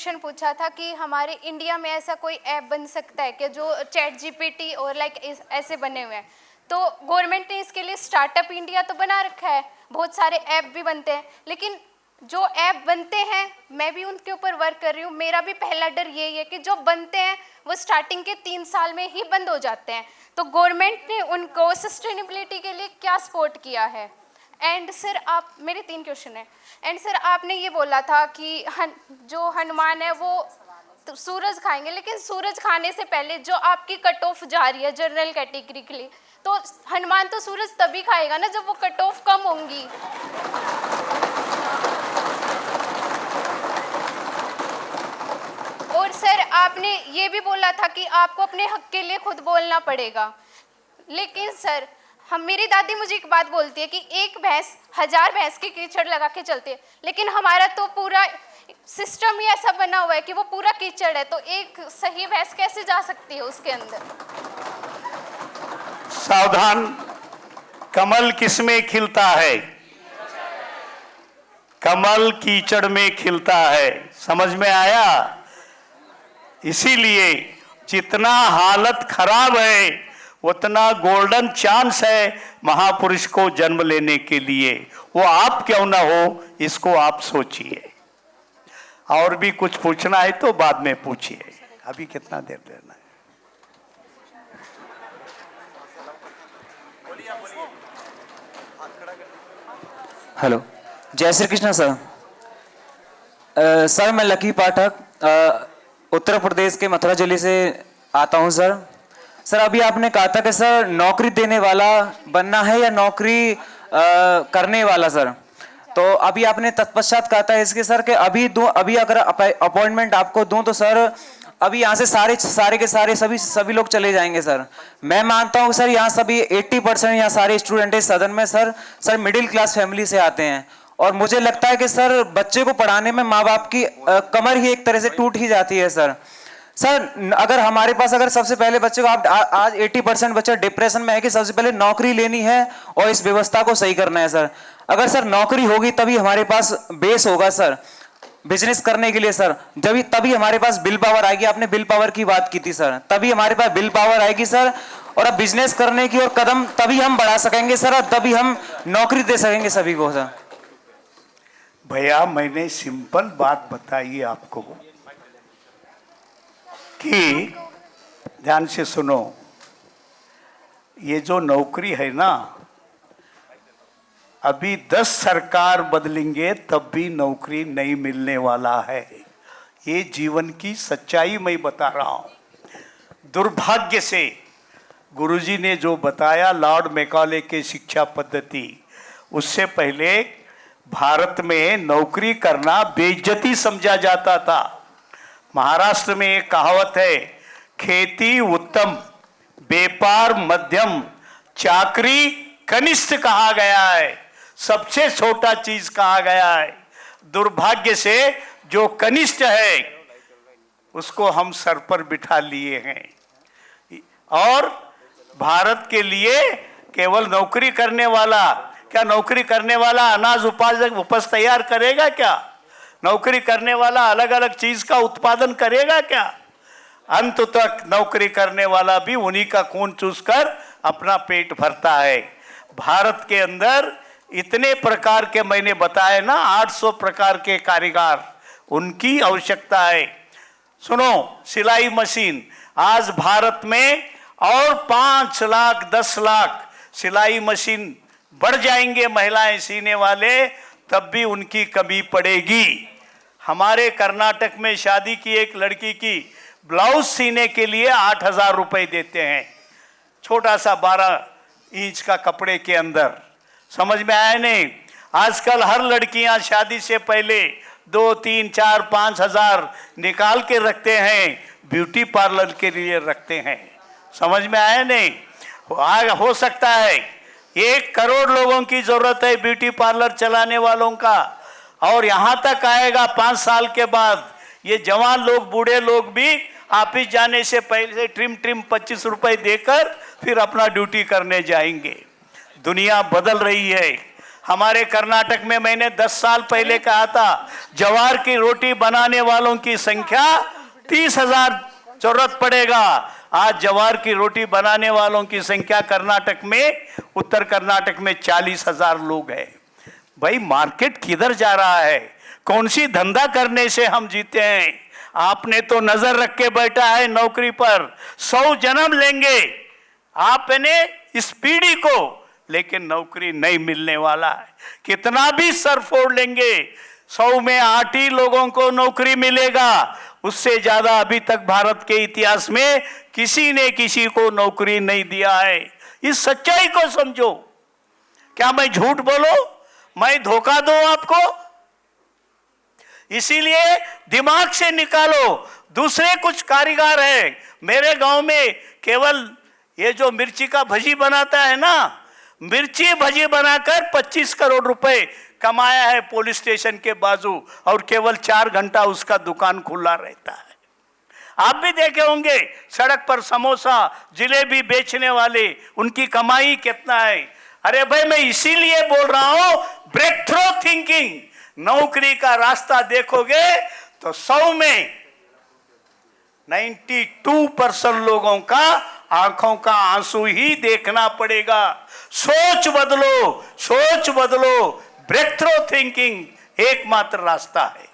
Question पूछा था कि हमारे इंडिया में ऐसा कोई ऐप बन सकता है कि जो चैट जीपीटी और लाइक ऐसे बने हुए हैं। तो गवर्नमेंट ने इसके लिए स्टार्टअप इंडिया तो बना रखा है, बहुत सारे ऐप भी बनते हैं, लेकिन जो ऐप बनते हैं मैं भी उनके ऊपर वर्क कर रही हूँ। मेरा भी पहला डर यही है कि जो बनते हैं वो स्टार्टिंग के 3 साल में ही बंद हो जाते हैं। तो गवर्नमेंट ने उनको सस्टेनेबिलिटी के लिए क्या सपोर्ट किया है? एंड सर आप, मेरे 3 क्वेश्चन हैं। एंड सर आपने ये बोला था कि जो हनुमान है वो तो सूरज खाएंगे, लेकिन सूरज खाने से पहले जो आपकी कट ऑफ जा रही है जनरल कैटेगरी के लिए, तो हनुमान तो सूरज तभी खाएगा ना जब वो कट ऑफ कम होंगी। और सर आपने ये भी बोला था कि आपको अपने हक के लिए खुद बोलना पड़ेगा, लेकिन सर मेरी दादी मुझे एक बात बोलती है कि एक भैंस 1000 भैंस की कीचड़ लगा के चलती है, लेकिन हमारा तो पूरा सिस्टम ही ऐसा बना हुआ है कि वो पूरा कीचड़ है, तो एक सही भैंस कैसे जा सकती है उसके अंदर? सावधान, कमल किसमें खिलता है? कमल कीचड़ में खिलता है। समझ में आया? इसीलिए जितना हालत खराब है उतना गोल्डन चांस है महापुरुष को जन्म लेने के लिए। वो आप क्यों ना हो, इसको आप सोचिए। और भी कुछ पूछना है तो बाद में पूछिए। अभी कितना देर लेना है? हेलो, जय श्री कृष्ण सर। सर मैं लकी पाठक उत्तर प्रदेश के मथुरा जिले से आता हूं सर। सर अभी आपने कहा था कि सर नौकरी देने वाला बनना है या नौकरी करने वाला सर, तो अभी आपने तत्पश्चात कहा था इसके सर कि अभी अगर अपॉइंटमेंट आपको दूं तो सर अभी यहाँ से सारे के सारे सभी लोग चले जाएंगे सर। मैं मानता हूँ सर यहाँ सभी 80% यहाँ सारे स्टूडेंट इस सदन में सर मिडिल क्लास फैमिली से आते हैं, और मुझे लगता है कि सर बच्चे को पढ़ाने में माँ बाप की कमर ही एक तरह से टूट ही जाती है सर। सर अगर हमारे पास अगर सबसे पहले बच्चे को आज 80% बच्चा डिप्रेशन में है कि सबसे पहले नौकरी लेनी है और इस व्यवस्था को सही करना है सर। अगर सर नौकरी होगी तभी हमारे पास बेस होगा सर बिजनेस करने के लिए सर, तभी हमारे पास बिल पावर आएगी। आपने बिल पावर की बात की थी सर, तभी हमारे पास बिल पावर आएगी सर, और अब बिजनेस करने की और कदम तभी हम बढ़ा सकेंगे सर, और तभी हम नौकरी दे सकेंगे सभी को सर। भैया मैंने सिंपल बात बताई आपको कि ध्यान से सुनो, ये जो नौकरी है ना, अभी 10 सरकार बदलेंगे तब भी नौकरी नहीं मिलने वाला है। ये जीवन की सच्चाई मैं बता रहा हूं। दुर्भाग्य से गुरुजी ने जो बताया लॉर्ड मैकाले के शिक्षा पद्धति, उससे पहले भारत में नौकरी करना बेइज्जती समझा जाता था। महाराष्ट्र में एक कहावत है, खेती उत्तम, व्यापार मध्यम, चाकरी कनिष्ठ कहा गया है, सबसे छोटा चीज कहा गया है। दुर्भाग्य से जो कनिष्ठ है उसको हम सर पर बिठा लिए हैं, और भारत के लिए केवल नौकरी करने वाला, क्या नौकरी करने वाला अनाज उपज तैयार करेगा क्या? नौकरी करने वाला अलग अलग चीज का उत्पादन करेगा क्या? अंत तक नौकरी करने वाला भी उन्हीं का खून चूसकर अपना पेट भरता है। भारत के अंदर इतने प्रकार के मैंने बताए ना, 800 प्रकार के कारीगर, उनकी आवश्यकता है। सुनो, सिलाई मशीन आज भारत में और 5 लाख 10 लाख सिलाई मशीन बढ़ जाएंगे महिलाएं सीने वाले, तब भी उनकी कमी पड़ेगी। हमारे कर्नाटक में शादी की एक लड़की की ब्लाउज सीने के लिए 8000 रुपए देते हैं, छोटा सा 12 इंच का कपड़े के अंदर। समझ में आया नहीं? आजकल हर लड़कियां शादी से पहले 2, 3, 4, 5 हजार निकाल के रखते हैं, ब्यूटी पार्लर के लिए रखते हैं। समझ में आया नहीं? हो सकता है 1 करोड़ लोगों की जरूरत है ब्यूटी पार्लर चलाने वालों का, और यहां तक आएगा 5 साल के बाद ये जवान लोग, बूढ़े लोग भी ऑफिस जाने से पहले ट्रिम 25 रुपए देकर फिर अपना ड्यूटी करने जाएंगे। दुनिया बदल रही है। हमारे कर्नाटक में मैंने 10 साल पहले कहा था, ज्वार की रोटी बनाने वालों की संख्या 30,000 जरूरत पड़ेगा। आज ज्वार की रोटी बनाने वालों की संख्या कर्नाटक में, उत्तर कर्नाटक में 40,000 लोग हैं। भाई मार्केट किधर जा रहा है? कौन सी धंधा करने से हम जीते हैं? आपने तो नजर रख के बैठा है नौकरी पर, 100 जन्म लेंगे आपने इस पीढ़ी को, लेकिन नौकरी नहीं मिलने वाला है। कितना भी सर फोड़ लेंगे, 100 में 8 ही लोगों को नौकरी मिलेगा। उससे ज्यादा अभी तक भारत के इतिहास में किसी ने किसी को नौकरी नहीं दिया है। इस सच्चाई को समझो। क्या मैं झूठ बोलो? मैं धोखा दूं आपको? इसीलिए दिमाग से निकालो। दूसरे कुछ कारीगर हैं मेरे गांव में, केवल ये जो मिर्ची का भजी बनाता है ना, मिर्ची भजी बनाकर 25 करोड़ रुपए कमाया है पुलिस स्टेशन के बाजू, और केवल 4 घंटा उसका दुकान खुला रहता है। आप भी देखे होंगे सड़क पर समोसा जिलेबी बेचने वाले, उनकी कमाई कितना है। अरे भाई मैं इसीलिए बोल रहा हूं, ब्रेक थ्रू थिंकिंग। नौकरी का रास्ता देखोगे तो 100 में 92% लोगों का आंखों का आंसू ही देखना पड़ेगा। सोच बदलो, सोच बदलो। ब्रेक थ्रू थिंकिंग एकमात्र रास्ता है।